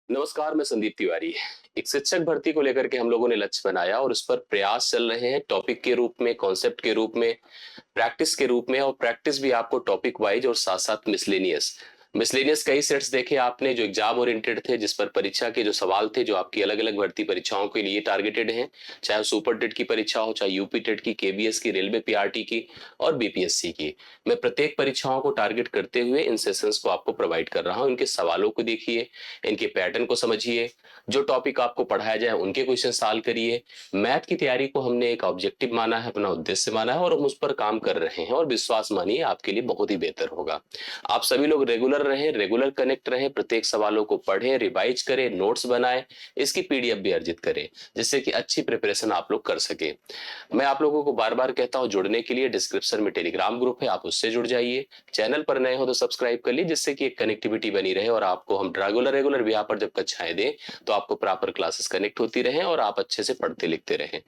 नमस्कार, मैं संदीप तिवारी। एक शिक्षक भर्ती को लेकर के हम लोगों ने लक्ष्य बनाया और उस पर प्रयास चल रहे हैं, टॉपिक के रूप में, कॉन्सेप्ट के रूप में, प्रैक्टिस के रूप में। और प्रैक्टिस भी आपको टॉपिक वाइज और साथ साथ मिसलेनियस मिसलेनियस कई सेट्स देखे आपने जो एग्जाम ओरिएंटेड थे, जिस पर परीक्षा के जो सवाल थे जो आपकी अलग अलग भर्ती परीक्षाओं के लिए टारगेटेड हैं, चाहे सुपर टेट की परीक्षा हो, चाहे यूपी टेट की, केबीएस की, रेलवे पीआरटी की और बीपीएससी की। मैं प्रत्येक परीक्षाओं को टारगेट करते हुए इन सेशंस को आपको प्रोवाइड कर रहा हूं। इनके सवालों को देखिए, इनके पैटर्न को समझिए, जो टॉपिक आपको पढ़ाया जाए उनके क्वेश्चन सॉल्व करिए। मैथ की तैयारी को हमने एक ऑब्जेक्टिव माना है, अपना उद्देश्य माना है और हम उस पर काम कर रहे हैं, और विश्वास मानिए आपके लिए बहुत ही बेहतर होगा। आप सभी लोग रेगुलर रहें, रेगुलर कनेक्ट रहें, प्रत्येक सवालों को पढ़ें, रिवाइज करें, नोट्स बनाएं, इसकी पीडीएफ भी अर्जित करें, जिससे कि अच्छी प्रिपरेशन आप लोग कर सके। मैं आप लोगों को बार बार कहता हूं, जुड़ने के लिए डिस्क्रिप्शन में टेलीग्राम ग्रुप है, आप उससे जुड़ जाइए। चैनल पर नए हो तो सब्सक्राइब कर लीजिए, जिससे कि एक कनेक्टिविटी बनी रहे और आपको हम रेगुलर रेगुलर भी यहाँ पर जब कक्षाएं दें तो आपको प्रॉपर क्लासेस कनेक्ट होती रहे और आप अच्छे से पढ़ते लिखते रहें।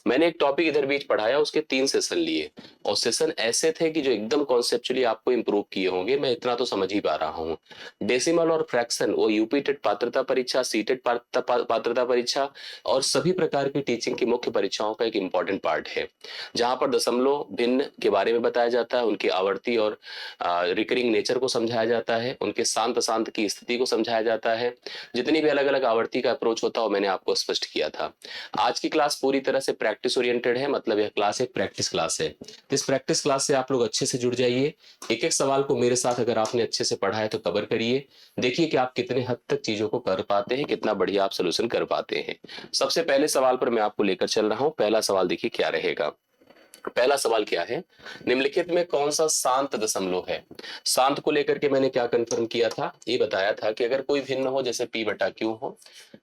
मैंने एक टॉपिक इधर बीच पढ़ाया, उसके 3 सेशन लिए और सेशन ऐसे थे कि जो एकदम कॉन्सेप्चुअली आपको इंप्रूव किए होंगे, मैं इतना तो समझ ही पा रहा हूँ। डेसिमल और फ्रैक्शन वो यूपी टेट पात्रता परीक्षा, सी टेट पात्रता परीक्षा और सभी प्रकार की टीचिंग की मुख्य परीक्षाओं का एक इंपॉर्टेंट पार्ट है, जहां पर दशमलव भिन्न के बारे में बताया जाता है, उनकी आवर्ती और रिकरिंग नेचर को समझाया जाता है, उनके शांत शांत की स्थिति को समझाया जाता है। जितनी भी अलग अलग आवर्ती का अप्रोच होता है वो मैंने आपको स्पष्ट किया था। आज की क्लास पूरी तरह से प्रैक्टिस ओरिएंटेड है, मतलब यह क्लास एक प्रैक्टिस क्लास है। तो इस प्रैक्टिस क्लास से आप लोग अच्छे से जुड़ जाइए। एक एक सवाल को मेरे साथ अगर आपने अच्छे से पढ़ा है तो कवर करिए, देखिए कि आप कितने हद तक चीजों को कर पाते हैं, कितना बढ़िया आप सोल्यूशन कर पाते हैं। सबसे पहले सवाल पर मैं आपको लेकर चल रहा हूं। पहला सवाल देखिए क्या रहेगा। पहला सवाल क्या है, निम्नलिखित में कौन सा शांत दशमलव है। शांत को लेकर के मैंने क्या कंफर्म किया था, ये बताया था कि अगर कोई भिन्न हो, जैसे p बटा q हो,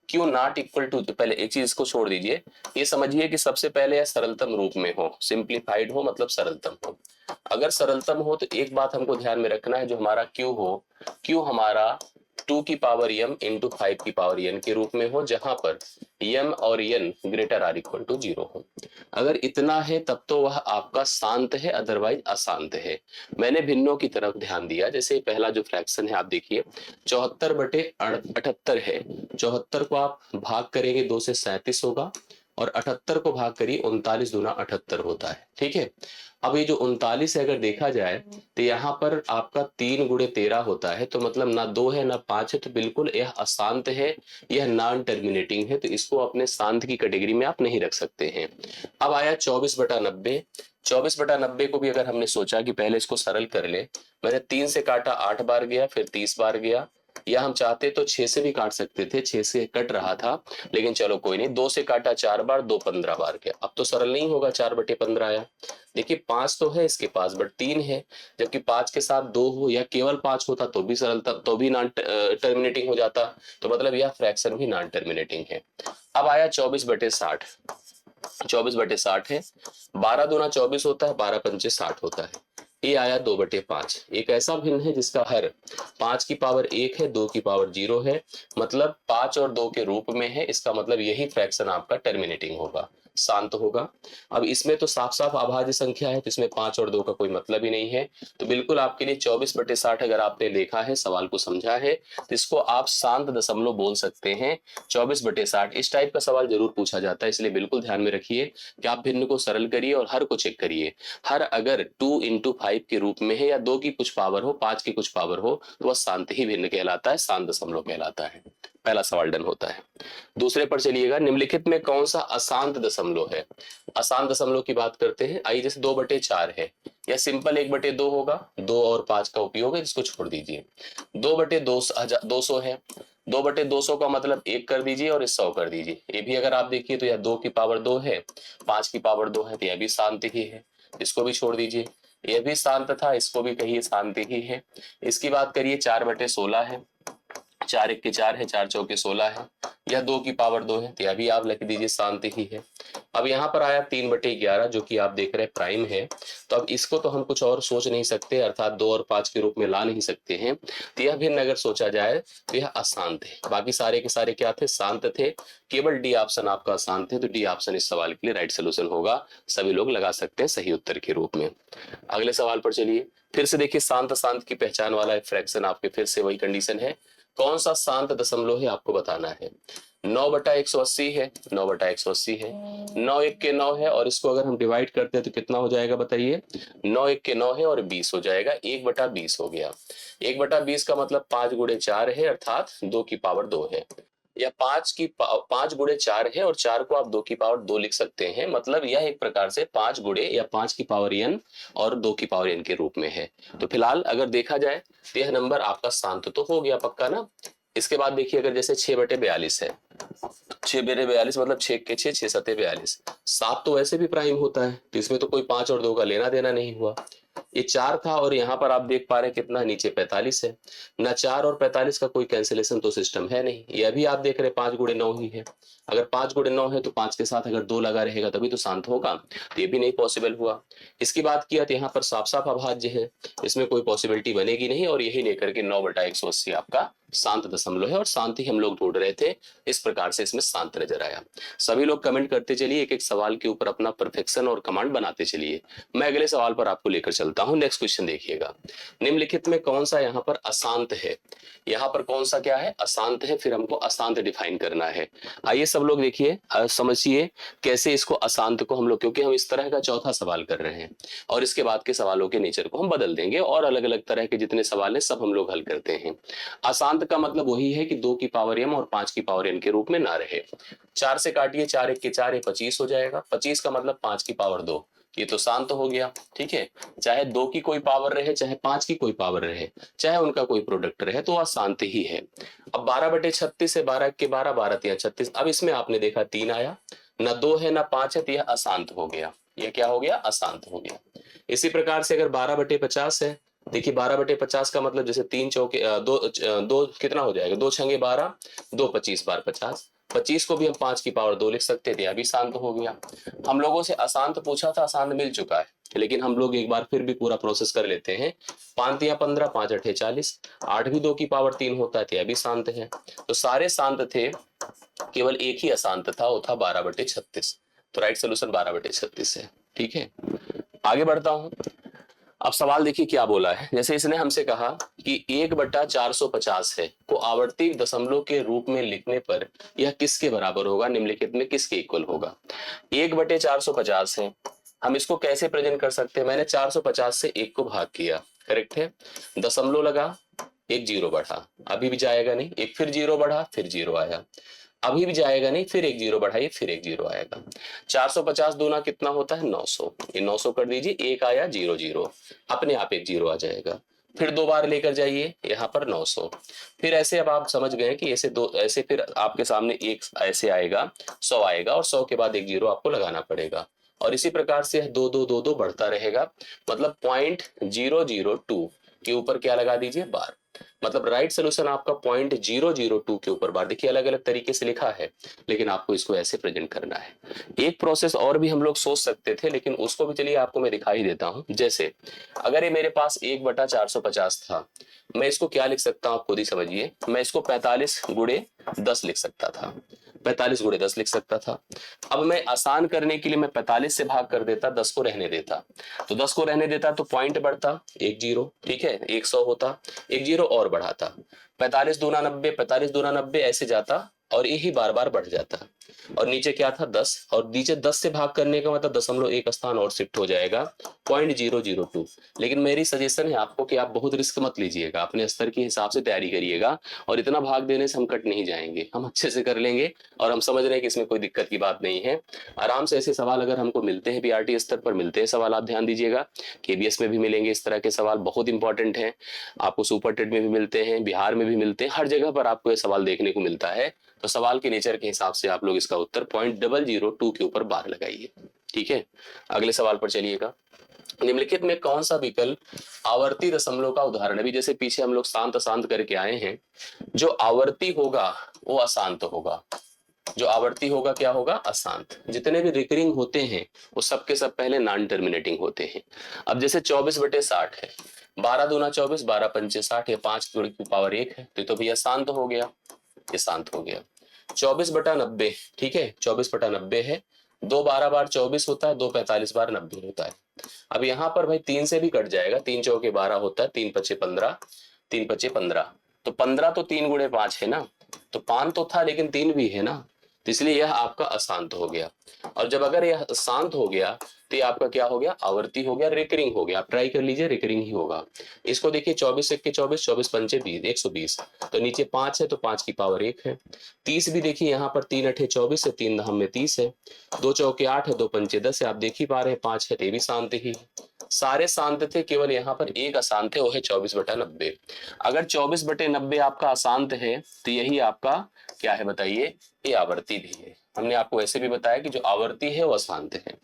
q नॉट इक्वल टू, पहले एक चीज को छोड़ दीजिए, ये समझिए कि सबसे पहले यह सरलतम रूप में हो, सिंप्लीफाइड हो, मतलब सरलतम हो। अगर सरलतम हो तो एक बात हमको ध्यान में रखना है, जो हमारा q हो, q हमारा 2 की पावर m इंटू 5 की पावर n के रूप में हो, जहां पर m और n greater or equal to 0 हो। अगर इतना है तब तो वह आपका शांत है, अदरवाइज अशांत है। मैंने भिन्नों की तरफ ध्यान दिया, जैसे पहला जो फ्रैक्शन है आप देखिए 74/78 है। 74 को आप भाग करेंगे 2 से 37 होगा, और 78 को भाग करिए 39 दूना 78 होता है, ठीक है। अब ये जो 39 है अगर देखा जाए तो यहाँ पर आपका 3 × 13 होता है, तो मतलब ना 2 है ना 5 है, तो बिल्कुल यह अशांत है, यह नॉन टर्मिनेटिंग है, तो इसको अपने शांत की कैटेगरी में आप नहीं रख सकते हैं। अब आया 24/90। 24/90 को भी अगर हमने सोचा कि पहले इसको सरल कर ले, मैंने 3 से काटा 8 बार गया, फिर 30 बार गया, या हम चाहते तो 6 से भी काट सकते थे, 6 से कट रहा था, लेकिन चलो कोई नहीं। 2 से काटा 4 बार, 2 15 बार गया। अब तो सरल नहीं होगा, 4/15 आया। देखिए 5 तो है इसके पास, बट 3 है, जबकि 5 के साथ 2 हो या केवल 5 होता तो भी सरल था, तो भी नॉन टर्मिनेटिंग हो जाता, तो मतलब यह फ्रैक्शन भी नॉन टर्मिनेटिंग है। अब आया 24/60। 24/60 है, 12 दूना 24 होता है, 12 पंचे 60 होता है। ये आया 2/5। एक ऐसा भिन्न है जिसका हर 5 की पावर 1 है, 2 की पावर 0 है, मतलब 5 और 2 के रूप में है। इसका मतलब यही फ्रैक्शन आपका टर्मिनेटिंग होगा, शांत होगा। अब इसमें तो साफ साफ अभाज्य संख्या है, तो इसमें 5 और 2 का कोई मतलब ही नहीं है। तो बिल्कुल आपके लिए 24/60 अगर आपने देखा है, सवाल को समझा है, तो इसको आप शांत दशमलव बोल सकते हैं। 24/60 इस टाइप का सवाल जरूर पूछा जाता है, इसलिए बिल्कुल ध्यान में रखिए कि आप भिन्न को सरल करिए और हर को चेक करिए। हर अगर 2 × 5 के रूप में है, या 2 की कुछ पावर हो, 5 की कुछ पावर हो, तो वह शांत ही भिन्न कहलाता है, शांत दशमलव कहलाता है। पहला सवाल डन होता है। दूसरे पर चलिएगा, निम्नलिखित में कौन सा अशांत दशमलव है। अशांत दशमलव की बात करते हैं। आइए, जैसे 2/4 है, या सिंपल 1/2 होगा, 2 और 5 का उपयोग है, जिसको छोड़ दीजिए। 2/200 है, 2/200 का मतलब 1 कर दीजिए और इस 100 कर दीजिए। ये भी अगर आप देखिए तो यह 2 की पावर 2 है, 5 की पावर 2 है, तो यह भी शांत ही है, इसको भी छोड़ दीजिए। यह भी शांत था, इसको भी कहिए शांत ही है। इसकी बात करिए 4/16 है, 4 1 के 4 है, 4 चौके 16 है, यह 2 की पावर 2 है, तो यह भी आप लिख दीजिए शांत ही है। अब यहाँ पर आया 3/11, जो कि आप देख रहे हैं प्राइम है, तो अब इसको तो हम कुछ और सोच नहीं सकते, अर्थात 2 और 5 के रूप में ला नहीं सकते हैं, तो यह भिन्न अगर सोचा जाए तो यह अशांत है। बाकी सारे के सारे क्या थे, शांत थे। केवल डी ऑप्शन आपका अशांत है, तो डी ऑप्शन इस सवाल के लिए राइट सोल्यूशन होगा, सभी लोग लगा सकते हैं सही उत्तर के रूप में। अगले सवाल पर चलिए, फिर से देखिए शांत शांत की पहचान वाला एक फ्रैक्शन, आपके फिर से वही कंडीशन है। कौन सा शांत दशमलव है आपको बताना है। 9/180 है, 9/180 है, 9 1 के 9 है, और इसको अगर हम डिवाइड करते हैं तो कितना हो जाएगा बताइए। 9 1 के 9 है और 20 हो जाएगा, 1/20 हो गया। 1/20 का मतलब 5 गुणे 4 है, अर्थात 2 की पावर 2 है, या 5 गुणे 4 है और 4 को आप 2 की पावर 2 लिख सकते हैं। मतलब यह एक प्रकार से 5 गुणे या 5 की पावर n और 2 की पावर n के रूप में है। तो फिलहाल अगर देखा जाए तो यह नंबर आपका शांत तो हो गया पक्का ना। इसके बाद देखिए, अगर जैसे 6/42 है, 6/42 मतलब 6 के 6, 6 7 42, 7 तो वैसे भी प्राइम होता है, तो इसमें तो कोई 5 और 2 का लेना देना नहीं हुआ। ये 4 था और यहाँ पर आप देख पा रहे हैं कितना नीचे 45 है, ना 4 और 45 का कोई कैंसिलेशन तो सिस्टम है नहीं। ये भी आप देख रहे हैं 5 गुणे 9 ही है। अगर 5 गुणे 9 है तो 5 के साथ अगर 2 लगा रहेगा तभी तो शांत होगा, तो ये भी नहीं पॉसिबल हुआ। इसकी बात किया तो यहाँ पर साफ साफ अभाज्य है, इसमें कोई पॉसिबिलिटी बनेगी नहीं, और यही लेकर के 9/180 आपका शांत दशमलव है, और शांति हम लोग ढूंढ रहे थे, इस प्रकार से इसमें शांत नजर आया। सभी लोग कमेंट करते चलिए, एक एक सवाल के ऊपर अपना परफेक्शन और कमांड बनाते चलिए। मैं अगले सवाल पर आपको लेकर चलता हूं। नेक्स्ट क्वेश्चन देखिएगा, निम्नलिखित में कौन सा यहाँ पर अशांत है। यहाँ पर कौन सा क्या है, अशांत है, फिर हमको अशांत डिफाइन करना है। आइए सब लोग देखिए, समझिए कैसे इसको अशांत को हम लोग, क्योंकि हम इस तरह का चौथा सवाल कर रहे हैं और इसके बाद के सवालों के नेचर को हम बदल देंगे, और अलग अलग तरह के जितने सवाल हैं सब हम लोग हल करते हैं। अशांत का मतलब वही है कि 2 की पावर m और 5 की पावर n के रूप में ना रहे। 4 से काटिए, 4 1 के 4 है, 25 हो जाएगा। 25 का मतलब 5 की पावर 2, ये तो शांत हो गया। ठीक है, चाहे 2 की कोई पावर रहे, चाहे 5 की कोई पावर रहे, चाहे उनका कोई प्रोडक्ट रहे, तो वह शांत ही है। अब 12/36 है, 12 के 12, 12 3 36। अब इसमें आपने देखा 3 आया, ना 2 है ना 5 है, तो यह अशांत हो गया। यह क्या हो गया, अशांत हो गया। इसी प्रकार से अगर 12/50 है, देखिए 12/50 का मतलब जैसे 3 चौके दो कितना हो जाएगा, 2 छंगे 12, 2 25 बार 50। 25 को भी हम 5 की पावर 2 लिख सकते थे, अभी शांत हो गया। हम लोगों से अशांत पूछा था, अशांत मिल चुका है, लेकिन हम लोग एक बार फिर भी पूरा प्रोसेस कर लेते हैं। 5 या 15, 5 8 40, 8 भी 2 की पावर 3 होता है, अभी शांत है। तो सारे शांत थे, केवल एक ही अशांत था, वो था 12/36। तो राइट सोल्यूशन 12/36 है। ठीक है, आगे बढ़ता हूं। अब सवाल देखिए क्या बोला है, जैसे इसने हमसे कहा कि 1/450 है को आवर्ती दशमलव के रूप में लिखने पर यह किसके बराबर होगा, निम्नलिखित में किसके इक्वल होगा। 1/450 है, हम इसको कैसे प्रेजेंट कर सकते हैं। मैंने 450 से 1 को भाग किया, करेक्ट है, दशमलव लगा, एक जीरो बढ़ा, अभी भी जाएगा नहीं, एक फिर जीरो बढ़ा, फिर जीरो आया, अभी भी जाएगा नहीं, फिर एक जीरो बढ़ाइए, फिर एक जीरो आएगा। 450 दूना कितना होता है, 900। ये 900 कर दीजिए, एक आया, जीरो जीरो, अपने आप एक जीरो आ जाएगा। फिर 2 बार लेकर जाइए यहाँ पर 900। फिर ऐसे, अब आप समझ गए कि ऐसे दो, ऐसे फिर आपके सामने एक ऐसे आएगा, 100 आएगा, और 100 के बाद एक जीरो आपको लगाना पड़ेगा, और इसी प्रकार से 2 2 2 2 बढ़ता रहेगा। मतलब 0.002 के ऊपर क्या लगा दीजिए, बार। मतलब राइट सोल्यूशन आपका 0.002 के ऊपर बार। देखिए अलग अलग तरीके से लिखा है, लेकिन आपको इसको ऐसे प्रेजेंट करना है। एक प्रोसेस और भी हम लोग सोच सकते थे, लेकिन उसको भी चलिए आपको मैं दिखाई देता हूं। जैसे अगर ये मेरे पास 1/450 था, मैं इसको क्या लिख सकता हूं, आप खुद ही समझिए। मैं इसको 45 गुणे 10 लिख सकता था, 45 गुणे 10 लिख सकता था। अब मैं आसान करने के लिए मैं 45 से भाग कर देता, 10 को रहने देता, तो 10 को रहने देता तो पॉइंट बढ़ता, एक जीरो, ठीक है, 100 होता, एक जीरो और बढ़ाता, 45 दूना 90, 45 दूना 90, ऐसे जाता, और यही बार बार बढ़ जाता। और नीचे क्या था, 10, और नीचे 10 से भाग करने का मतलब 0.1 स्थान और शिफ्ट हो जाएगा, 0.002। लेकिन मेरी सजेशन है आपको कि आप बहुत रिस्क मत लीजिएगा, अपने स्तर के हिसाब से तैयारी करिएगा, और इतना भाग देने से हम कट नहीं जाएंगे, हम अच्छे से कर लेंगे, और हम समझ रहे हैं कि इसमें कोई दिक्कत की बात नहीं है। आराम से ऐसे सवाल अगर हमको मिलते हैं, बीआरटी स्तर पर मिलते हैं सवाल, आप ध्यान दीजिएगा, केबीएस में भी मिलेंगे इस तरह के सवाल, बहुत इंपॉर्टेंट है। आपको सुपर टेट में भी मिलते हैं, बिहार में भी मिलते हैं, हर जगह पर आपको ये सवाल देखने को मिलता है। तो सवाल के नेचर के हिसाब से आप लोग इसका उत्तर 0.002 के ऊपर बार लगाइए। ठीक है, अगले सवाल पर चलिएगा। निम्नलिखित में कौन सा विकल्प आवर्ती दशमलव का उदाहरण है। अभी जैसे पीछे हम लोग शांत अशांत करके आए हैं, जो आवर्ती होगा वो अशांत होगा, जो आवर्ती होगा क्या होगा, अशांत। जितने भी रिकरिंग होते हैं वो सब के सब पहले नॉन टर्मिनेटिंग होते हैं। अब जैसे 24/60 है, 12 दूना 24, 12 पंचे 60 है, 5 की पावर 1 है, तो भैया शांत हो गया, ये शांत हो गया। 24/90, ठीक है, 24/90 है, 2 12 बार 24 होता है, 2 45 बार 90 होता है। अब यहाँ पर भाई 3 से भी कट जाएगा, 3 चौके 12 होता है, 3 पचे 15, 3 पचे 15, तो 15 तो 3 गुणे 5 है ना, तो 5 तो था लेकिन 3 भी है ना, तो इसलिए यह आपका अशांत हो गया। और जब अगर यह शांत हो गया तो ये आपका क्या हो गया, आवर्ती हो गया, रिकरिंग हो गया। आप ट्राई कर लीजिए, रिकरिंग ही होगा। इसको देखिए 24 एक के 24, 24 पंचे 20, 120। तो नीचे 5 है तो 5 की पावर 1 है। 30 भी देखिए यहाँ पर 3 अठे 24 है, 3 दहम में 30 है, 2 चौके 8 है, 2 पंचे 10 है। आप देख ही पा रहे हैं 5 है तो ये भी शांत ही है। सारे शांत थे, केवल यहाँ पर एक अशांत है, वो है 24/90। अगर 24/90 आपका अशांत है तो यही आपका क्या है बताइए, ये आवर्ती भी है। हमने आपको ऐसे भी बताया कि जो आवर्ती है वो अशांत है,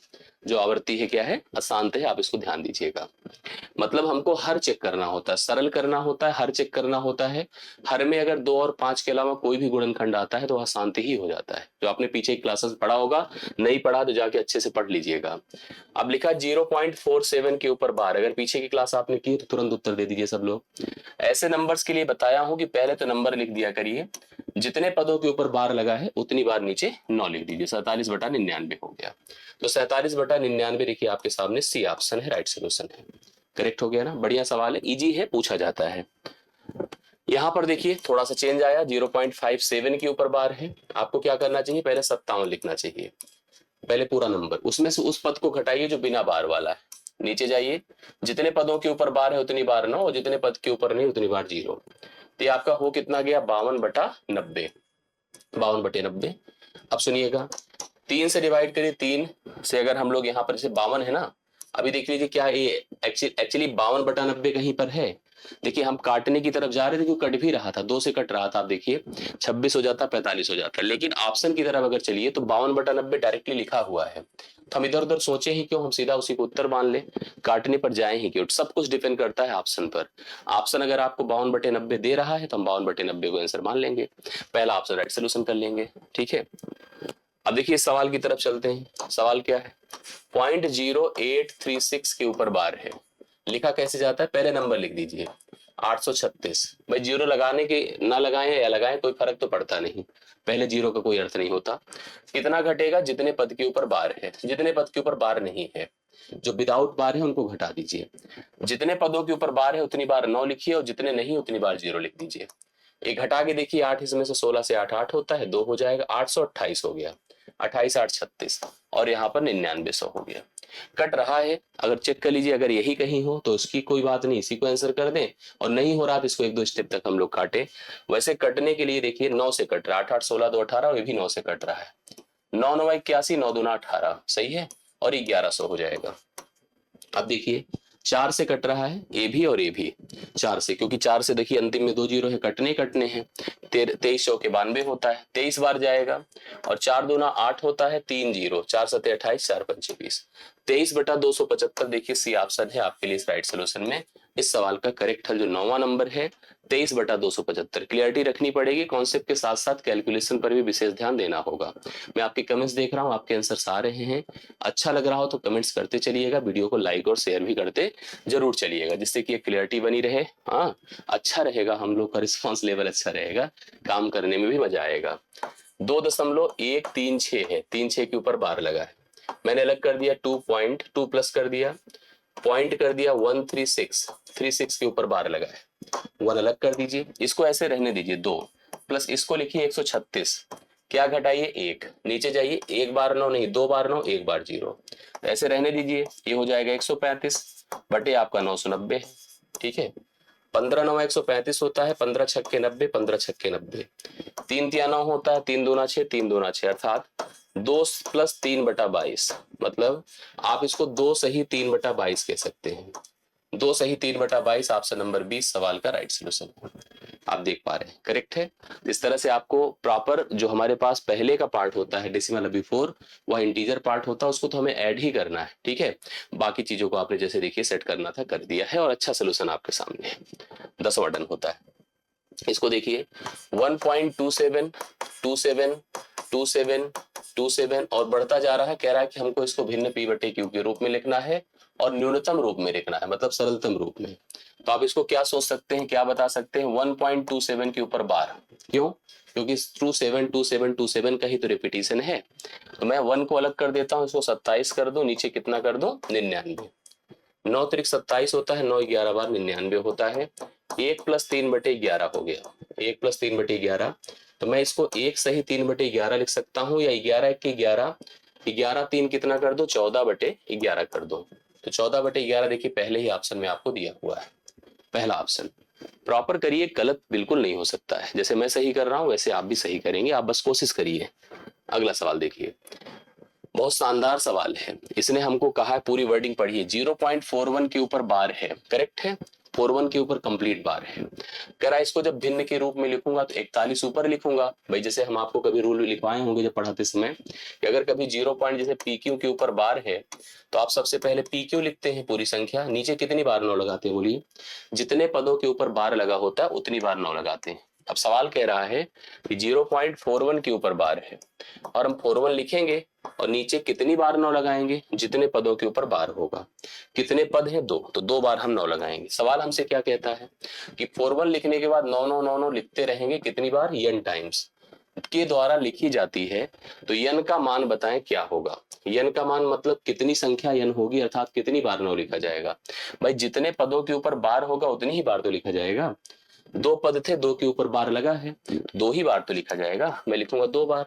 जो आवर्ती है क्या है, अशांत है। आप इसको ध्यान दीजिएगा। मतलब हमको हर चेक करना होता है, सरल करना होता है, हर चेक करना होता है। हर में अगर 2 और 5 के अलावा कोई भी गुणनखंड आता है तो वह शांति ही हो जाता है। जो आपने पीछे क्लासेस पढ़ा होगा, नहीं पढ़ा तो जाके अच्छे से पढ़ लीजिएगा। अब लिखा 0.47 के ऊपर बार। अगर पीछे की क्लास आपने की तो तुरंत उत्तर दे दीजिए सब लोग। ऐसे नंबर्स के लिए बताया हूं कि पहले तो नंबर लिख दिया करिए, जितने पदों के ऊपर बार लगा है उतनी बार नीचे 9 लिख दीजिए। 47/99 हो गया। तो 47/99 देखिए आपके सामने सी ऑप्शन है, राइट सोल्यूशन है। करेक्ट हो गया ना, बढ़िया सवाल है, इजी है, पूछा जाता है। यहां पर देखिए थोड़ा सा चेंज आया, 0.57 के ऊपर बार है। आपको क्या करना चाहिए, पहले 57 लिखना चाहिए, पहले पूरा नंबर, उसमें से उस पद को घटाइए जो बिना बार वाला है। नीचे जाइए, जितने पदों के ऊपर बार है उतनी बार 9, और जितने पद के ऊपर नहीं उतनी बार 0। तो ये आपका हो कितना गया, 52/90। 52/90। अब सुनिएगा, 3 से डिवाइड करिए। 3 से अगर हम लोग यहाँ पर जैसे 52 है ना, अभी देख लीजिए क्या ये एक्चुअली 52/90 कहीं पर है। देखिए हम काटने की तरफ जा रहे थे, क्योंकि कट भी रहा था, 2 से कट रहा था। आप देखिए 26 हो जाता, 45 हो जाता, लेकिन ऑप्शन की तरफ अगर चलिए तो 52/90 डायरेक्टली लिखा हुआ है। तो हम इधर उधर सोचे ही क्यों, हम सीधा उसी को उत्तर मान ले, काटने पर जाए ही क्यों। सब कुछ डिपेंड करता है ऑप्शन पर। ऑप्शन अगर आपको 52/90 दे रहा है तो हम 52/90 को आंसर मान लेंगे, पहला ऑप्शन राइट सोल्यूशन कर लेंगे। ठीक है, अब देखिए सवाल की तरफ चलते हैं। सवाल क्या है, 0.0836 के ऊपर बार है। लिखा कैसे जाता है, पहले नंबर लिख दीजिए 836। भाई जीरो लगाने के ना लगाएं या लगाएं कोई फर्क तो पड़ता नहीं, पहले जीरो का कोई अर्थ नहीं होता। कितना घटेगा, जितने पद के ऊपर बार है। जितने पद के ऊपर बार नहीं है, जो विदाउट बार है उनको घटा दीजिए। जितने पदों के ऊपर बार है उतनी बार 9 लिखिए, और जितने नहीं उतनी बार 0 लिख दीजिए। एक घटा के देखिए, 8 इसमें से 16 से 8 8 होता है, 2 हो जाएगा, 828 हो गया। 28 8 36, और यहाँ पर 9900 हो गया। कट रहा है, अगर चेक कर लीजिए, अगर यही कहीं हो तो उसकी कोई बात नहीं, इसी को आंसर कर दें, और नहीं हो रहा तो इसको 1-2 स्टेप तक हम लोग काटे। वैसे कटने के लिए देखिए 9 से कट रहा है, 8 8 16 2 18, और ये भी 9 से कट रहा है। 9 9 81, 9 दूना 18, सही है, और 1100 हो जाएगा। अब देखिए 4 से कट रहा है, ए भी और ए भी 4 से, क्योंकि 4 से देखिए अंतिम में 2 जीरो है, कटने कटने हैं। 23 चौके 92 होता है, 23 बार जाएगा, और 4 दूना 8 होता है, 3 जीरो, 4 सते 28, 4 पंचे 20। 23/275 देखिए सी ऑप्शन है आपके लिए इस राइट सोल्यूशन में। इस सवाल का करेक्ट हल जो 9वां नंबर है, 23/275। क्लियरिटी रखनी पड़ेगी, कॉन्सेप्ट के साथ साथ कैलकुलेशन पर भी विशेष ध्यान देना होगा। मैं आपके कमेंट्स देख रहा हूँ, आपके आंसर आ रहे हैं। अच्छा लग रहा हो तो कमेंट्स करते चलिएगा, वीडियो को लाइक और शेयर भी करते जरूर चलिएगा, जिससे कि क्लियरिटी बनी रहे। हाँ, अच्छा रहेगा, हम लोग का रिस्पॉन्स लेवल अच्छा रहेगा, काम करने में भी मजा आएगा। 2.136 है, 3 6 के ऊपर बार लगा है, मैंने अलग कर दिया 2.2 प्लस कर दिया, पॉइंट कर दिया 136 के ऊपर बार लगा है, 1 अलग कर दीजिए, इसको ऐसे रहने दीजिए 2 प्लस इसको लिखिए 136, क्या घटाइए 1, नीचे जाइए, 1 बार 9 नहीं, 2 बार 9, 1 बार 0, ऐसे रहने दीजिए। ये हो जाएगा 135 बटे आपका 990। ठीक है, 15 9 135 होता है, 15 छक्के 90, 15 छक्के 90, 3 तिया 9 होता है, 3 दूना 6, 3 दूना 6, अर्थात 2 + 3/22। मतलब आप इसको 2 सही 3/22 कह सकते हैं। 2 सही 3/22 ऑप्शन नंबर 20 सवाल का राइट सोल्यूशन है। आप देख पा रहे हैं, करेक्ट है। इस तरह से आपको प्रॉपर जो हमारे पास पहले का पार्ट होता है डेसिमल बिफोर, वह इंटीजर पार्ट होता है, उसको तो हमें ऐड ही करना है। ठीक है, बाकी चीजों को आपने जैसे देखिए सेट करना था कर दिया है, और अच्छा सोल्यूशन आपके सामने है। 10वां डन होता है। इसको देखिए 1.27 27 27 27 और बढ़ता जा रहा है। कह रहा है कि हमको इसको भिन्न p बटे q के रूप में लिखना है, और न्यूनतम रूप में लिखना है, मतलब सरलतम रूप में। तो आप इसको क्या सोच सकते हैं, क्या बता सकते हैं, 1.27 के ऊपर बार, क्यों, क्योंकि 27 27 27 का ही तो रिपीटिशन है। तो मैं 1 को अलग कर देता हूँ, इसको 27 कर दूं, नीचे कितना कर दूं, 99। 9 त्रिक 27 होता है, 9 11 बार 99 होता है। 1+3/11 हो गया, 1+3/11। तो मैं इसको 1 सही 3/11 लिख सकता हूँ, या 11 के 11, 11 3 कितना कर दो, 14/11 कर दो। तो 14/11 देखिए पहले ही ऑप्शन में आपको दिया हुआ है, पहला ऑप्शन। प्रॉपर करिए, गलत बिल्कुल नहीं हो सकता है, जैसे मैं सही कर रहा हूं वैसे आप भी सही करेंगे, आप बस कोशिश करिए। अगला सवाल देखिए, बहुत शानदार सवाल है। इसने हमको कहा है, पूरी वर्डिंग पढ़िए, 0.41 के ऊपर बार है, करेक्ट है, 41 के ऊपर कंप्लीट बार है। करा इसको जब भिन्न के रूप में लिखूंगा तो 41 ऊपर लिखूंगा भाई, जैसे हम आपको कभी रूल लिखवाए होंगे जब पढ़ाते समय, कि अगर कभी 0 पॉइंट जैसे PQ के ऊपर बार है तो आप सबसे पहले PQ लिखते हैं पूरी संख्या, नीचे कितनी बार 9 लगाते हैं बोलिए, जितने पदों के ऊपर बार लगा होता है उतनी बार 9 लगाते हैं। अब सवाल कह रहा है कि 0.41 के ऊपर बार है और हम 41 लिखेंगे और नीचे कितनी बार 9 लगाएंगे, जितने पदों के ऊपर बार होगा। कितने पद हैं, 2, तो 2 बार हम 9 लगाएंगे। सवाल हमसे क्या कहता है कि 41 लिखने के बाद 9 9 9 9 लिखते रहेंगे, कितनी बार, n टाइम्स के द्वारा लिखी जाती है। तो n का मान बताएं क्या होगा। n का मान मतलब कितनी संख्या n होगी, अर्थात कितनी बार 9 लिखा जाएगा। भाई जितने पदों के ऊपर बार होगा उतनी ही बार तो लिखा जाएगा। 2 पद थे, 2 के ऊपर बार लगा है, 2 ही बार तो लिखा जाएगा, मैं लिखूंगा 2 बार।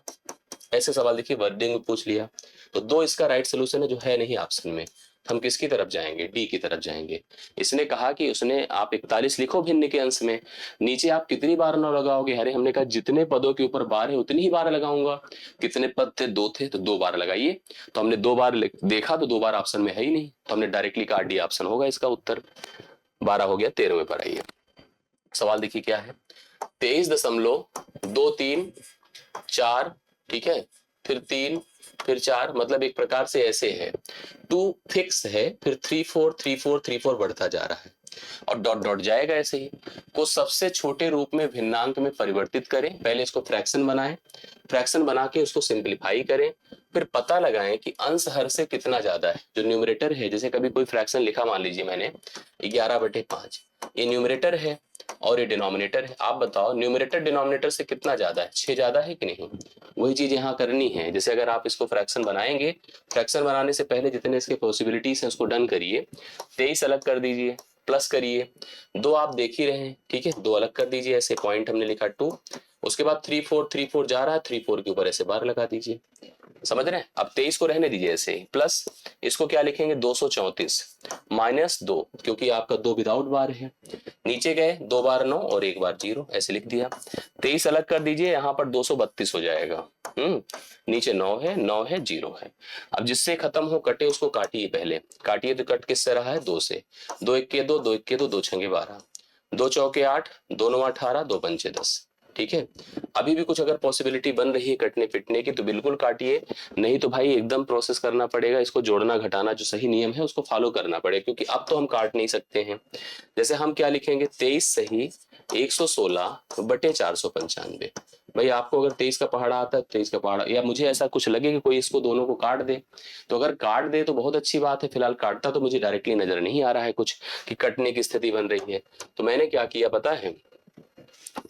ऐसे सवाल देखिए वर्डिंग में पूछ लिया, तो 2 इसका राइट सोल्यूशन है, जो है नहीं ऑप्शन में। हम किसकी तरफ जाएंगे, डी की तरफ जाएंगे। इसने कहा कि उसने आप 41 लिखो भिन्न के अंश में, नीचे आप कितनी बार 9 लगाओगे, अरे हमने कहा जितने पदों के ऊपर बार है उतनी ही बार लगाऊंगा। कितने पद थे, 2 थे, तो 2 बार लगाइए। तो हमने 2 बार देखा तो 2 बार ऑप्शन में है ही नहीं, तो हमने डायरेक्टली कहा डी ऑप्शन होगा इसका उत्तर। 12 हो गया, 13वें पर आइए। सवाल देखिए क्या है, 23.234, ठीक है, फिर 3, फिर 4, मतलब एक प्रकार से ऐसे है, 2 फिक्स है, फिर 3 4 3 4 3 4 बढ़ता जा रहा है और डॉट डॉट जाएगा ऐसे ही। को सबसे छोटे रूप में भिन्नांक में परिवर्तित करें, पहले इसको फ्रैक्शन बनाएं, फ्रैक्शन बना के उसको सिंप्लीफाई करें, फिर पता लगाएं कि अंश हर से कितना ज्यादा है। जो न्यूमरेटर है, जैसे कभी कोई फ्रैक्शन लिखा, मान लीजिए मैंने 11/5, ये न्यूमरेटर है और ये डिनोमिनेटर है। आप बताओ न्यूमरेटर डिनोमिनेटर से कितना ज्यादा है, 6 ज्यादा है कि नहीं। वही चीज यहाँ करनी है। जैसे अगर आप इसको फ्रैक्शन बनाएंगे, फ्रैक्शन बनाने से पहले जितने इसके पॉसिबिलिटीज हैं उसको डन करिए। 23 अलग कर दीजिए, प्लस करिए, 2 आप देख ही रहे हैं, ठीक है, 2 अलग कर दीजिए, ऐसे पॉइंट हमने लिखा 2। उसके बाद 3 4 3 4 जा रहा है, 3 4 के ऊपर ऐसे बार लगा दीजिए, समझ रहे हैं। अब 23 को रहने दीजिए ऐसे ही, प्लस इसको क्या लिखेंगे, 234 -2, क्योंकि आपका 2 विदाउट बार है। नीचे गए, 2 बार 9 और 1 बार 0, ऐसे लिख दिया। 23 अलग कर दीजिए, यहाँ पर 232 हो जाएगा। नीचे 9 है, 9 है, 0 है। अब जिससे खत्म हो कटे उसको काटिए, पहले काटिए तो कट किससे रहा है, 2 से। 2 1 के 2, 2 1 के 2, 2 6 12, 2 चौके 8, 2 9 18, 2 पंचे 10, ठीक है। अभी भी कुछ अगर पॉसिबिलिटी बन रही है कटने पिटने की तो बिल्कुल काटिए, नहीं तो भाई एकदम प्रोसेस करना पड़ेगा, इसको जोड़ना घटाना जो सही नियम है उसको फॉलो करना पड़ेगा, क्योंकि अब तो हम काट नहीं सकते हैं। जैसे हम क्या लिखेंगे, 23 सही 116/495। भाई आपको अगर 23 का पहाड़ा आता है, 23 का पहाड़ा, या मुझे ऐसा कुछ लगे कि कोई इसको दोनों को काट दे, तो अगर काट दे तो बहुत अच्छी बात है। फिलहाल काटता तो मुझे डायरेक्टली नजर नहीं आ रहा है कुछ कि कटने की स्थिति बन रही है। तो मैंने क्या किया पता है,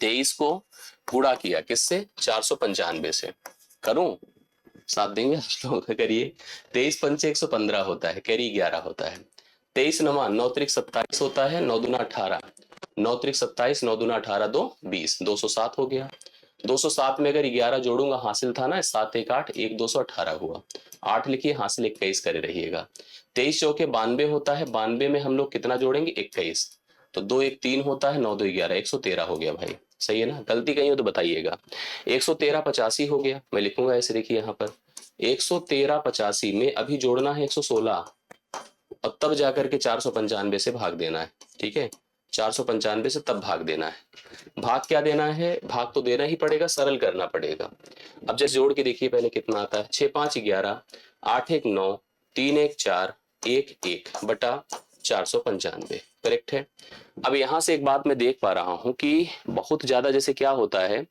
23 को गुणा किया किससे, 495 से। करूं, साथ देंगे आप लोग, करिए। 23 पंचे 115 होता है, कैरी 11 होता है। 23 नमा 9 त्रिक 27 होता है, 9 दूना 18, 9 त्रिक 27, 9 दूना 18, 2 20, 207 हो गया। 207 में अगर 11 जोड़ूंगा, हासिल था ना 7 1 8, 1 218 हुआ। 8 लिखिए, हासिल 21 करे रहिएगा। 23 चौके 92 होता है, 92 में हम लोग कितना जोड़ेंगे, 21, तो 2 1 3 होता है, 9 2 11, 113 हो गया भाई, सही है ना। गलती कहीं हो तो बताइएगा। 113 85 हो गया, मैं लिखूंगा ऐसे, देखिए यहाँ पर 113 85 में अभी जोड़ना है 116 और तब जाकर के 495 से भाग देना है, ठीक है। 495 से तब भाग देना है। भाग क्या देना है, भाग तो देना ही पड़ेगा, सरल करना पड़ेगा। अब जैसे जोड़ के देखिए पहले कितना आता है, 6 5 11, 8 1 9, 3 1 4, 1 1 बटा 495, करेक्ट है। अब यहां से एक बात मैं देख पा रहा हूं कि बहुत ज्यादा जैसे क्या होता है,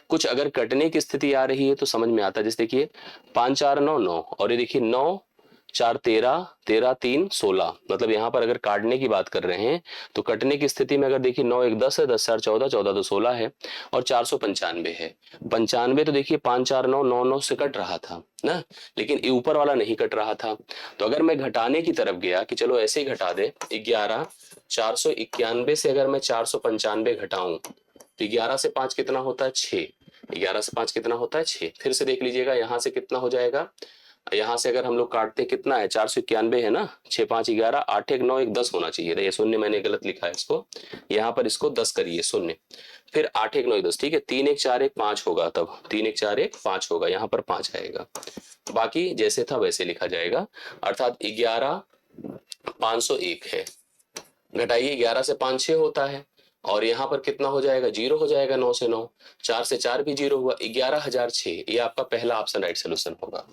कुछ अगर कटने की स्थिति आ रही है तो समझ में आता है। जैसे देखिए 5 4 9 9, और ये देखिए 9 4 13, 13 3 16, मतलब यहाँ पर अगर काटने की बात कर रहे हैं तो कटने की स्थिति में अगर देखिए 9 1 10 है, 10 4 14, 14 तो 16 है और 495 है। 95 तो देखिए 5 4 9 9 9 से कट रहा था ना, लेकिन ये ऊपर वाला नहीं कट रहा था। तो अगर मैं घटाने की तरफ गया कि चलो ऐसे ही घटा दे, 11 491 से अगर मैं 495 घटाऊं तो 11 से 5 कितना होता है 6, 11 से 5 कितना होता है 6। फिर से देख लीजिएगा यहाँ से कितना हो जाएगा, यहाँ से अगर हम लोग काटते हैं कितना है 491 है ना, 6 5 11, 8 1 9 1 10 होना चाहिए था, ये शून्य मैंने गलत लिखा है इसको, यहाँ पर इसको 10 करिए शून्य, फिर 8 1 9 1 10, ठीक है 3 1 4 1 5 होगा, तब 3 1 4 1 5 होगा, यहाँ पर 5 आएगा, बाकी जैसे था वैसे लिखा जाएगा, अर्थात 11 501 है। घटाइए 11 से 5 6 होता है और यहाँ पर कितना हो जाएगा, जीरो हो जाएगा, 9 से 9, 4 से 4 भी जीरो हुआ, 11,006, ये आपका पहला ऑप्शन राइट सोल्यूशन होगा।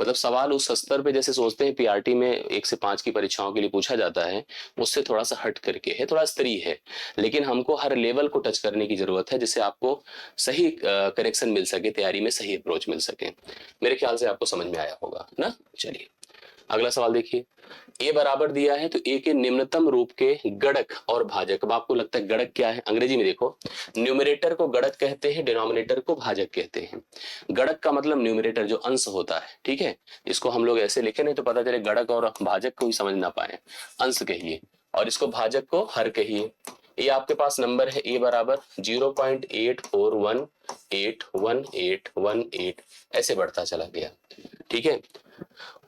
मतलब सवाल उस स्तर पे जैसे सोचते हैं पीआरटी में 1 से 5 की परीक्षाओं के लिए पूछा जाता है, उससे थोड़ा सा हट करके है, थोड़ा स्तरीय है, लेकिन हमको हर लेवल को टच करने की जरूरत है जिससे आपको सही करेक्शन मिल सके, तैयारी में सही अप्रोच मिल सके। मेरे ख्याल से आपको समझ में आया होगा ना। चलिए अगला सवाल देखिए, ए बराबर दिया है तो ए के निम्नतम रूप के गणक और भाजक। अब आपको लगता है गणक क्या है, अंग्रेजी में देखो, न्यूमरेटर को गणक कहते हैं, डिनोमिनेटर को भाजक कहते हैं। गणक का मतलब न्यूमरेटर जो अंश होता है, ठीक है, इसको हम लोग ऐसे लिखे नहीं तो पता चले गणक और भाजक को ही समझ ना पाए, अंश कहिए और इसको भाजक को हर कहिए। ये आपके पास नंबर है ए बराबर 0.84181818 ऐसे बढ़ता चला गया, ठीक है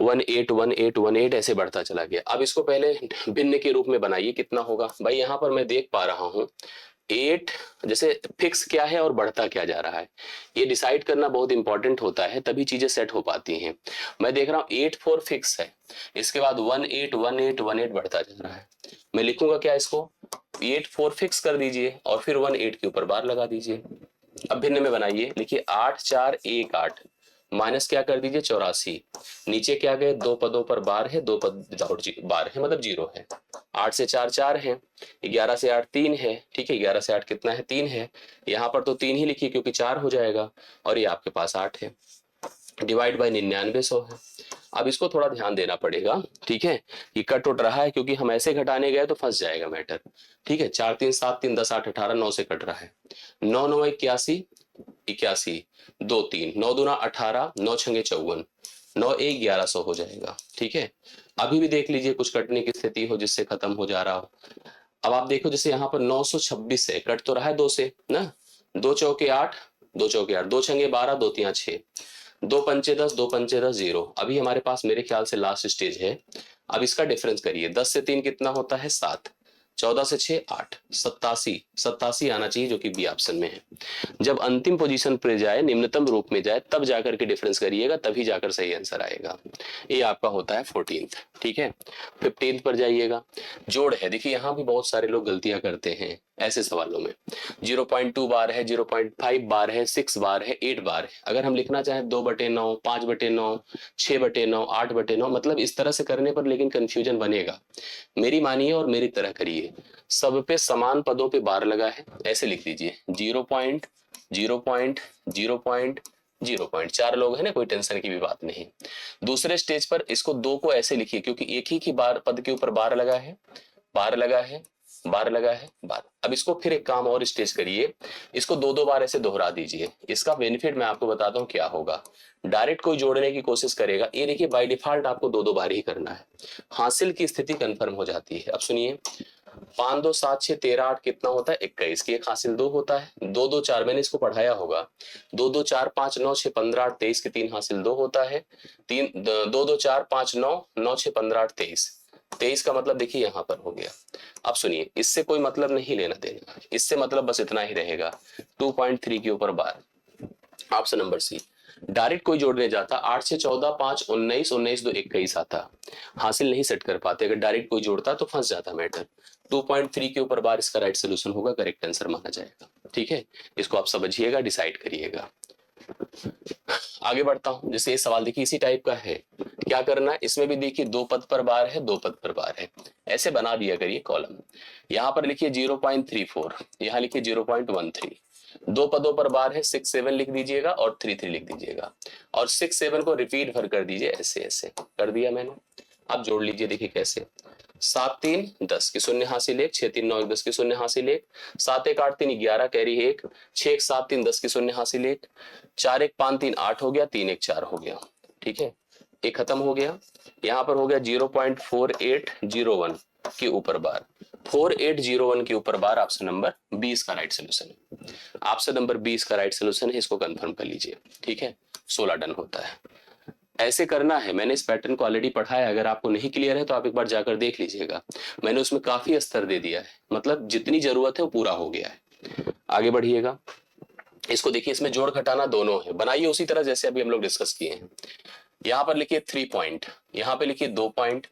181818 ऐसे बढ़ता चला गया। अब इसको पहले भिन्न के रूप में बनाइए, कितना होगा भाई, यहाँ पर मैं देख पा रहा हूँ 8 जैसे फिक्स क्या है और बढ़ता क्या जा रहा है, ये डिसाइड करना बहुत इंपॉर्टेंट होता है, तभी चीजें सेट हो पाती हैं। मैं देख रहा हूँ 8 4 फिक्स है, इसके बाद 181818 बढ़ता जा रहा है, मैं लिखूंगा क्या इसको, 8 4 फिक्स कर दीजिए और फिर 18 के ऊपर बार लगा दीजिए। अब भिन्न में बनाइए, लिखिए 8 4 1 8 माइनस क्या कर दीजिए 84, नीचे क्या गए, दो पदों पर बार है, दो पद विदाउट बार है मतलब जीरो है, 8 से 4 4 है, 11 से 8 3 है, ठीक है 11 से 8 कितना है 3 है, यहाँ पर तो 3 ही लिखिए क्योंकि 4 हो जाएगा और ये आपके पास 8 है, डिवाइड बाय 9900 है। अब इसको थोड़ा ध्यान देना पड़ेगा, ठीक है, ये कट उठ रहा है क्योंकि हम ऐसे घटाने गए तो फंस जाएगा मैटर, ठीक है 4 3 7 3 10 8 18 9 से कट रहा है, 9 9 81 81 2 3 9 दूना 18 9 छंगे 54 9 1 1100 हो जाएगा, ठीक है। अभी भी देख लीजिए कुछ कटने की स्थिति हो जिससे खत्म हो जा रहा हो। अब आप देखो जैसे यहाँ पर 926 है, कट तो रहा है 2 से ना, 2 चौके 8 2 चौके 8 2 छंगे 12 2 तिया 6 2 पंचे 10 2 पंचे 10 0। अभी हमारे पास मेरे ख्याल से लास्ट स्टेज है। अब इसका डिफरेंस करिए, 10 से 3 कितना होता है 7, 14 से 6 8, 87 87 आना चाहिए जो कि बी ऑप्शन में है। जब अंतिम पोजीशन पर जाए, निम्नतम रूप में जाए, तब जाकर के डिफरेंस करिएगा, तभी जाकर सही आंसर आएगा। ये आपका होता है 14th, ठीक है। 15th पर जाइएगा, जोड़ है, देखिए यहाँ भी बहुत सारे लोग गलतियां करते हैं ऐसे सवालों में। 0.2 बार है, 0.5 बार है, 6 बार है, 8 बार है। अगर हम लिखना चाहें 2/9, 5/9, 6/9, 8/9, मतलब इस तरह से करने पर लेकिन कंफ्यूजन बनेगा। मेरी मानिए और मेरी तरह करिए, सब पे समान पदों पे बार लगा है, ऐसे लिख दीजिए 0.0.0.0. 4 लोग हैं ना, कोई टेंशन की भी बात नहीं। दूसरे स्टेज पर इसको 2 को ऐसे लिखिए क्योंकि एक ही की बार पद के ऊपर बार लगा है, बार लगा है, बार लगा है, बार। अब इसको फिर एक काम और स्टेज करिए, इसको 2 2 बार ऐसे दोहरा दीजिए। इसका बेनिफिट मैं आपको बताता हूं क्या होगा। डायरेक्ट कोई जोड़ने की कोशिश करेगा, ये देखिए बाय डिफॉल्ट आपको 2 2 बार ही करना है, हासिल की स्थिति कंफर्म हो जाती है। अब सुनिए, 5 2 7 6 13 8 कितना होता है 21 की एक हासिल 2 होता है, 2 2 4 मैंने इसको पढ़ाया होगा, 2 2 4 5 9 6 15 8 23 के 3 हासिल 2 होता है, 3 2 2 4 5 9 9 6 15 8 23, 23 का मतलब देखिए यहां पर हो गया। अब सुनिए, इससे कोई मतलब नहीं लेना देना, इससे मतलब बस इतना ही रहेगा, 2.3 के ऊपर बार। ऑप्शन नंबर सी, डायरेक्ट कोई जोड़ने जाता 8 से 14 5 19 19 2 21 आता, हासिल नहीं सेट कर पाते, अगर डायरेक्ट कोई जोड़ता तो फंस जाता मैटर। 2.3 के ऊपर बार इसका राइट सोल्यूशन होगा, करेक्ट आंसर माना जाएगा, ठीक है। इसको आप समझिएगा, डिसाइड करिएगा। आगे बढ़ता हूं, जैसे ये सवाल देखिए इसी टाइप का है, क्या करना है, इसमें भी देखिए 2 पद पर बार है, 2 पद पर बार है, ऐसे बना दिया करिए कॉलम। यहां पर लिखिए 0.34, यहां लिखिए 0.13, दो पदों पर बार है, 6 7 लिख दीजिएगा और 3 3 लिख दीजिएगा और 6 7 को रिपीट भर कर दीजिए, ऐसे ऐसे कर दिया मैंने। अब जोड़ लीजिए, देखिए कैसे। 7 3 10 की शून्य हासिल 1, 6 3 9 1 10 की शून्य हासिल 1, 7 1 8 3 11 कैरी 1, 6 1 7 3 10 की शून्य हासिल 1, 4 1 5 3 8 हो गया, 3 1 4 हो गया। ठीक है, ये खत्म हो गया। यहाँ पर हो गया 0.4801 के ऊपर बार, 4801 के ऊपर बार ऑप्शन नंबर 20 का राइट सोल्यूशन है। ऑप्शन नंबर 20 का राइट सोल्यूशन है, इसको कंफर्म कर लीजिए। ठीक है, 16 डन होता है। ऐसे करना है, मैंने इस पैटर्न को ऑलरेडी पढ़ा है, अगर आपको नहीं क्लियर है तो आप एक बार जाकर देख लीजिएगा। मैंने उसमें काफी स्तर दे दिया है, मतलब जितनी जरूरत है वो पूरा हो गया है। आगे बढ़िएगा, इसको देखिए, इसमें जोड़ घटाना दोनों है, बनाइए उसी तरह जैसे अभी हम लोग डिस्कस किए हैं। यहाँ पर लिखिए 3 पॉइंट, यहाँ पे लिखिए 2 पॉइंट,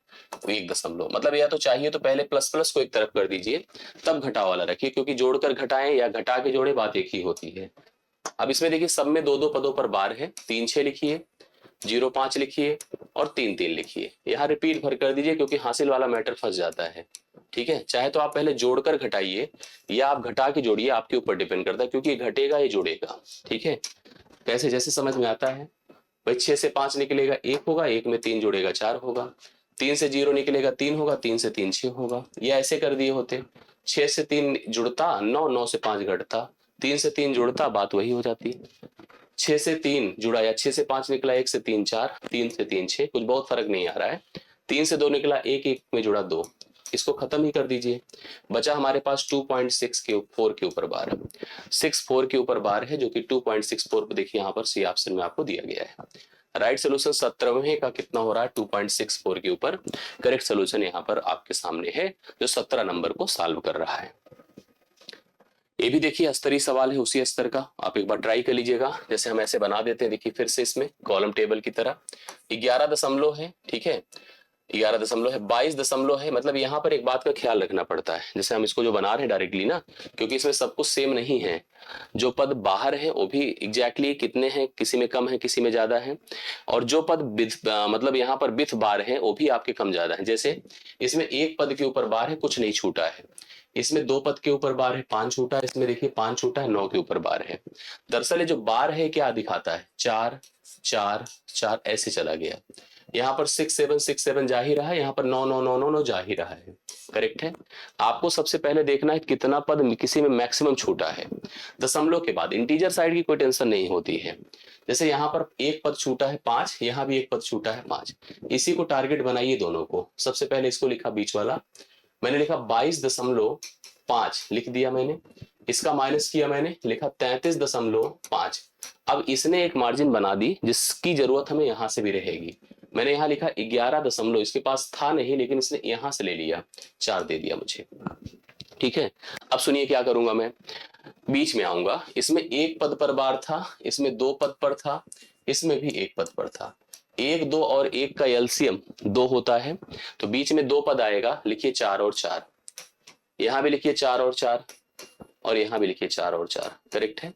1 दशमलव, मतलब या तो चाहिए तो पहले प्लस प्लस को एक तरफ कर दीजिए, तब घटाव वाला रखिए, क्योंकि जोड़कर घटाएं या घटा के जोड़े बात एक ही होती है। अब इसमें देखिए सब में दो दो पदों पर बार है, 3 6 लिखिए, 0 5 लिखिए और 3 3 लिखिए। यहाँ रिपीट भर कर दीजिए क्योंकि हासिल वाला मैटर फंस जाता है। ठीक है, चाहे तो आप पहले जोड़कर घटाइए या आप घटा के जोड़िए, आपके ऊपर डिपेंड करता है, क्योंकि ये घटेगा ये जोड़ेगा। ठीक है, कैसे जैसे समझ में आता है भाई। 6 से 5 निकलेगा 1 होगा, 1 में 3 जुड़ेगा 4 होगा, 3 से 0 निकलेगा 3 होगा, 3 से 3 6 होगा। ये ऐसे कर दिए होते, 6 से 3 जुड़ता 9, 9 से 5 घटता, 3 से 3 जुड़ता, बात वही हो जाती। 6 से 3 जुड़ा या 6 से 5 निकला, 1 से 3 4, 3 से 3 6, कुछ बहुत फर्क नहीं आ रहा है। 3 से 2 निकला 1, 1 में जुड़ा 2, इसको खत्म ही कर दीजिए। बचा हमारे पास 2.6 के 4 के ऊपर बार है, 6 4 के ऊपर बार है, जो कि 2.64 पे देखिए यहाँ पर सी ऑप्शन में आपको दिया गया है। राइट सोल्यूशन 17वें का कितना हो रहा है, 2.64 के ऊपर करेक्ट सोल्यूशन यहाँ पर आपके सामने है, जो 17 नंबर को सॉल्व कर रहा है। ये भी देखिए स्तरीय सवाल है, उसी स्तर का, आप एक बार ट्राई कर लीजिएगा। जैसे हम ऐसे बना देते हैं, देखिए फिर से इसमें कॉलम टेबल की तरह 11 दशमलव है। ठीक है, 11 दशमलव है, 22 दशमलव है, मतलब यहाँ पर एक बात का ख्याल रखना पड़ता है, जैसे हम इसको जो बना रहे हैं डायरेक्टली ना, क्योंकि इसमें सब कुछ सेम नहीं है। जो पद बाहर है वो भी एग्जैक्टली कितने हैं, किसी में कम है किसी में ज्यादा है, और जो पद मतलब यहाँ पर बिथ बार है वो भी आपके कम ज्यादा है। जैसे इसमें एक पद के ऊपर बार है, कुछ नहीं छूटा है। इसमें 2 पद के ऊपर बार है, 5 छूटा है, इसमें देखिए 5 छूटा है, 9 के ऊपर बार है। दरअसल ये जो बार है क्या दिखाता है, 4 4 4 ऐसे चला गया। यहाँ पर 6 7 6 7 जा ही रहा है, यहाँ पर 9 9 9 9 9 जा ही रहा है। करेक्ट है। आपको सबसे पहले देखना है कितना पद किसी में मैक्सिमम छूटा है। दशमलव के बाद इंटीजर साइड की कोई टेंशन नहीं होती है। जैसे यहाँ पर एक पद छूटा है 5, यहाँ भी एक पद छूटा है 5, इसी को टारगेट बनाइए दोनों को। सबसे पहले इसको लिखा बीच वाला, मैंने लिखा 22.5 लिख दिया मैंने, इसका माइनस किया मैंने, लिखा 33.5। अब इसने एक मार्जिन बना दी जिसकी जरूरत हमें यहां से भी रहेगी। मैंने यहाँ लिखा 11 दशमलव, इसके पास था नहीं लेकिन इसने यहां से ले लिया, 4 दे दिया मुझे। ठीक है, अब सुनिए क्या करूंगा मैं, बीच में आऊंगा। इसमें एक पद पर बार था, इसमें 2 पद पर था, इसमें भी 1 पद पर था। 1 2 और 1 का एलसीएम 2 होता है, तो बीच में 2 पद आएगा, लिखिए 4 और 4, यहां भी लिखिए 4 और 4, और यहां भी लिखिए 4 और 4। करेक्ट है,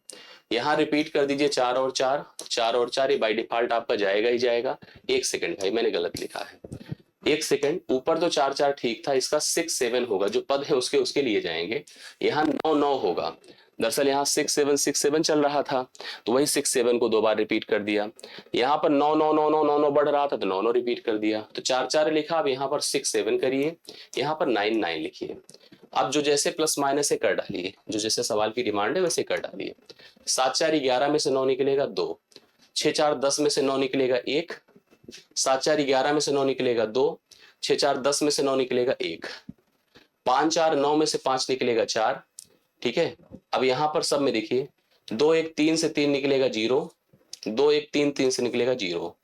यहां रिपीट कर दीजिए 4 और 4, 4 और 4, ये बाय डिफॉल्ट आपका जाएगा ही जाएगा। 1 सेकंड भाई, मैंने गलत लिखा है, 1 सेकंड। ऊपर तो 4 4 ठीक था, इसका 6 7 होगा, जो पद है उसके उसके लिए जाएंगे। यहाँ 9 9 होगा, दरअसल यहाँ 6 7 चल रहा था, तो वही 6 7 को 2 बार रिपीट कर दिया। यहाँ पर 9 9 9 9 9 9 बढ़ रहा था, तो 9 9 रिपीट कर दिया, तो 4 4 लिखा। अब यहाँ पर 6 7 करिए, यहाँ पर 9 9 लिखिए। अब जो जैसे प्लस माइनस है कर डालिए, जो जैसे सवाल की डिमांड है वैसे कर डालिए। 7 4 11 में से 9 निकलेगा 2, 6 4 10 में से 9 निकलेगा 1, 7 4 11 में से 9 निकलेगा 2, 6 4 10 में से 9 निकलेगा 1, 5 4 9 में से 5 निकलेगा 4। ठीक है, अब यहां पर सब में देखिए 2 1 3 से 3 निकलेगा 0, 2 1 3 3 से निकलेगा 0।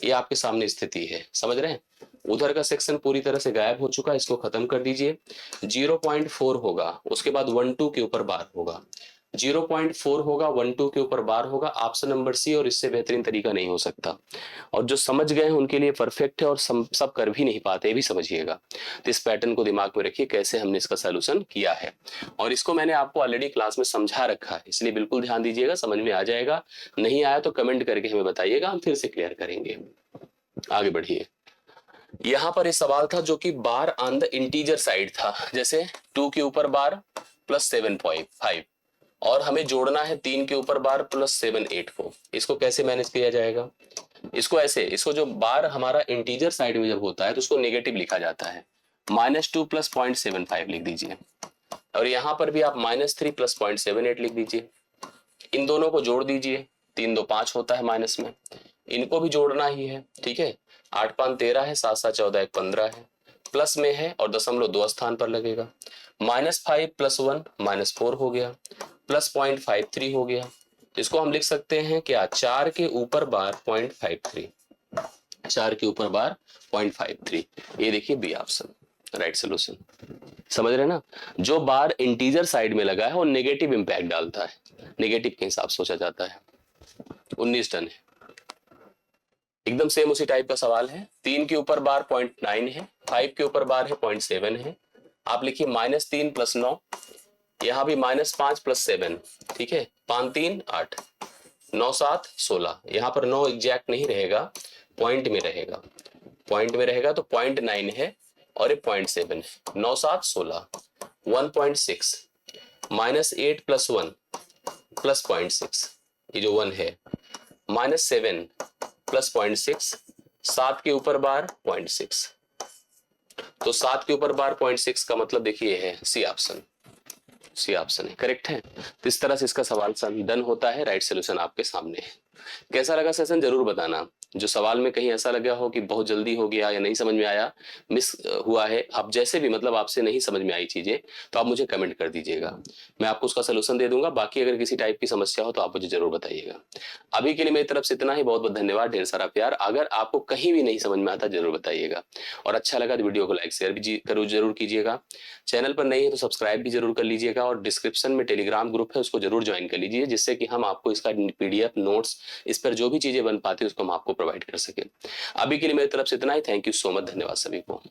ये आपके सामने स्थिति है, समझ रहे हैं। उधर का सेक्शन पूरी तरह से गायब हो चुका है, इसको खत्म कर दीजिए। 0.4 होगा, उसके बाद 1 2 के ऊपर बार होगा, 0.4 होगा, 1 2 के ऊपर बार होगा। ऑप्शन नंबर सी, और इससे बेहतरीन तरीका नहीं हो सकता। और जो समझ गए हैं उनके लिए परफेक्ट है, और सब कर भी नहीं पाते, ये भी समझिएगा। तो इस पैटर्न को दिमाग में रखिए कैसे हमने इसका सोल्यूशन किया है, और इसको मैंने आपको ऑलरेडी क्लास में समझा रखा है, इसलिए बिल्कुल ध्यान दीजिएगा, समझ में आ जाएगा। नहीं आया तो कमेंट करके हमें बताइएगा, हम फिर से क्लियर करेंगे। आगे बढ़िए। यहां पर एक सवाल था जो कि बार ऑन द इंटीजर साइड था, जैसे 2 के ऊपर बार प्लस 7.5, और हमें जोड़ना है 3 के ऊपर बार प्लस 7 8 को। इसको कैसे मैनेज किया जाएगा? इसको ऐसे, इसको जो बार हमारा इंटीजर साइड में जब होता है तो उसको नेगेटिव लिखा जाता है, -2 प्लस 0.75 लिख दीजिए, और यहां पर भी आप -3 प्लस 0.78 लिख दीजिए। इन दोनों को जोड़ दीजिए, 3 2 5 होता है माइनस में, इनको भी जोड़ना ही है, ठीक है। 8 5 13 है, 7 7 14 1 15 है, प्लस में है और दशमलव 2 स्थान पर लगेगा। -5 प्लस 1 -4 हो गया, प्लस 0.53 हो गया। इसको हम लिख सकते हैं क्या? 4 के ऊपर बार 0.53, 4 के ऊपर बार 0.53। ये देखिए बी ऑप्शन राइट सोल्यूशन। समझ रहे ना? जो बार इंटीजर साइड में लगा है वो नेगेटिव इंपैक्ट डालता है, नेगेटिव के हिसाब सोचा जाता है। 19 टन है। एकदम सेम उसी टाइप का सवाल है। 3 के ऊपर बार 0.9 है, 5 के ऊपर बार है 0.7 है। आप लिखिए -3 प्लस 9, यहां भी -5 प्लस 7, ठीक है। 5 3 8, 9 7 16। यहां पर 9 एग्जैक्ट नहीं रहेगा, पॉइंट में रहेगा, पॉइंट में रहेगा तो 0.9 है और ये 0.7 है। 9 7 16, 1.6, -8 प्लस 1 प्लस 0.6, ये जो 1 है, -7 प्लस 0.6, 7 के ऊपर बार 0.6, तो 7 के ऊपर बार 0.6 का मतलब देखिए है सी ऑप्शन, सी ऑप्शन है, करेक्ट है। तो इस तरह से इसका सवाल डन होता है, राइट सोल्यूशन आपके सामने है। कैसा लगा सेशन जरूर बताना। जो सवाल में कहीं ऐसा लगा हो कि बहुत जल्दी हो गया या नहीं समझ में आया, मिस हुआ है, आप जैसे भी मतलब आपसे नहीं समझ में आई चीजें, तो आप मुझे कमेंट कर दीजिएगा, मैं आपको उसका सोल्यूशन दे दूंगा। बाकी अगर किसी टाइप की समस्या हो तो आप मुझे जरूर बताइएगा। अभी के लिए मेरी तरफ से इतना ही, बहुत बहुत धन्यवाद, ढेर सारा प्यार। अगर आपको कहीं भी नहीं समझ में आता जरूर बताइएगा, और अच्छा लगा तो वीडियो को लाइक शेयर भी जरूर कीजिएगा। चैनल पर नहीं है तो सब्सक्राइब भी जरूर कर लीजिएगा, और डिस्क्रिप्शन में टेलीग्राम ग्रुप है उसको जरूर ज्वाइन कर लीजिए, जिससे कि हम आपको इसका PDF नोट्स, इस पर जो भी चीजें बन पाती है उसको हम आपको प्रोवाइड कर सके। अभी के लिए मेरी तरफ से इतना ही। थैंक यू सो मच, धन्यवाद सभी को।